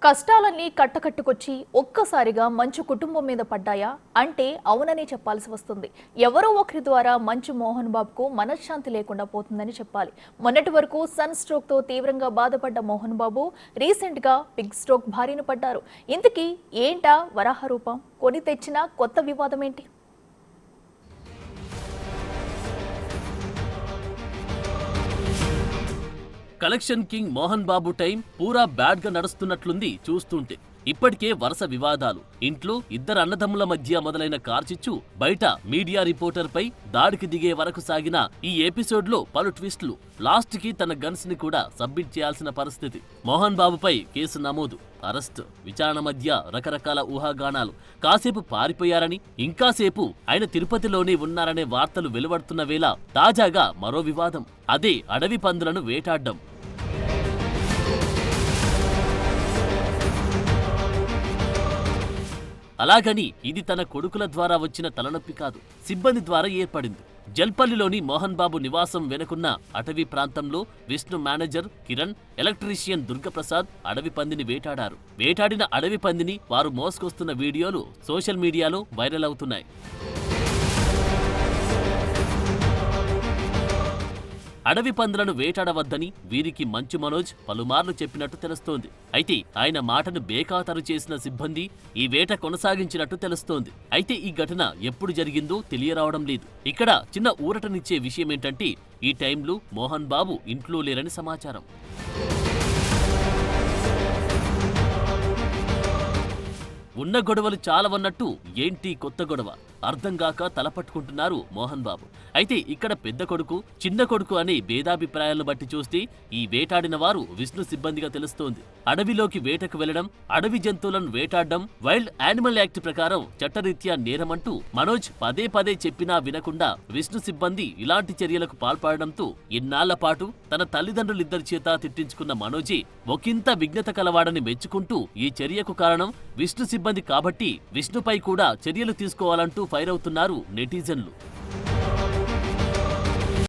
కష్టాలన్నీ కట్టకట్టుకొచ్చి ఒక్కసారిగా మంచు కుటుంబం మీద పడ్డాయా అంటే అవుననే చెప్పాల్సి వస్తుంది. ఎవరో ఒకరి ద్వారా మంచు మోహన్ బాబుకు మనశ్శాంతి లేకుండా పోతుందని చెప్పాలి. మొన్నటి వరకు సన్ స్ట్రోక్ తో తీవ్రంగా బాధపడ్డ మోహన్ బాబు రీసెంట్ గా బిగ్ స్ట్రోక్ బారిన పడ్డారు. ఇంతకీ ఏంటా వరాహ రూపం? కొని తెచ్చిన కొత్త వివాదం ఏంటి? Collection king Mohan Babu time పూరా బ్యాడ్ గా నడుస్తున్నట్లుంది చూస్తుంటే. ఇప్పటికే వరుస వివాదాలు, ఇంట్లో ఇద్దరు అన్నదమ్ముల మధ్య మొదలైన కార్చిచ్చు, బయట మీడియా రిపోర్టర్ పై దాడికి దిగే వరకు సాగిన ఈ ఎపిసోడ్ లో పలు ట్విస్టులు. లాస్ట్ కి తన గన్స్ ని కూడా సబ్మిట్ చేయాల్సిన పరిస్థితి. మోహన్ బాబుపై కేసు నమోదు, అరెస్ట్, విచారణ మధ్య రకరకాల ఊహాగానాలు. కాసేపు పారిపోయారని, ఇంకాసేపు ఆయన తిరుపతిలోనే ఉన్నారనే వార్తలు వెలువడుతున్న వేళ తాజాగా మరో వివాదం. అదే అడవి పందులను వేటాడ్డం. అలాగని ఇది తన కొడుకుల ద్వారా వచ్చిన తలనొప్పి కాదు, సిబ్బంది ద్వారా ఏర్పడింది. జల్పల్లిలోని మోహన్ బాబు నివాసం వెనుకున్న అటవీ ప్రాంతంలో విష్ణు మేనేజర్ కిరణ్, ఎలక్ట్రీషియన్ దుర్గప్రసాద్ అడవి పందిని వేటాడారు. వేటాడిన అడవి పందిని వారు మోసుకొస్తున్న వీడియోలు సోషల్ మీడియాలో వైరల్ అవుతున్నాయి. అడవి పందులను వేటాడవద్దని వీరికి మంచు మనోజ్ పలుమార్లు చెప్పినట్టు తెలుస్తోంది. అయితే ఆయన మాటను బేఖాతరు చేసిన సిబ్బంది ఈ వేట కొనసాగించినట్టు తెలుస్తోంది. అయితే ఈ ఘటన ఎప్పుడు జరిగిందో తెలియరావడం లేదు. ఇక్కడ చిన్న ఊరటనిచ్చే విషయమేంటంటే ఈ టైంలో మోహన్ బాబు ఇంట్లో లేరని సమాచారం. ఉన్న గొడవలు చాలవన్నట్టు ఏంటి కొత్త గొడవ అర్థంగాక తలపట్టుకుంటున్నారు మోహన్ బాబు. అయితే ఇక్కడ పెద్ద కొడుకు, చిన్న కొడుకు అనే భేదాభిప్రాయాలను బట్టి చూస్తే ఈ వేటాడిన వారు విష్ణు సిబ్బందిగా తెలుస్తోంది. అడవిలోకి వేటకు వెళ్లడం, అడవి జంతువులను వేటాడడం వైల్డ్ యానిమల్ యాక్ట్ ప్రకారం చట్టరీత్యా నేరమంటూ మనోజ్ పదే పదే చెప్పినా వినకుండా విష్ణు సిబ్బంది ఇలాంటి చర్యలకు పాల్పడడంతో ఇన్నాళ్ల పాటు తన తల్లిదండ్రులిద్దరి చేత తిట్టించుకున్న మనోజే ఒకంత విఘ్నత కలవాడని మెచ్చుకుంటూ ఈ చర్యకు కారణం విష్ణు సిబ్బంది కాబట్టి విష్ణుపై కూడా చర్యలు తీసుకోవాలంటూ ఫైర్ అవుతున్నారు నెటిజన్లు.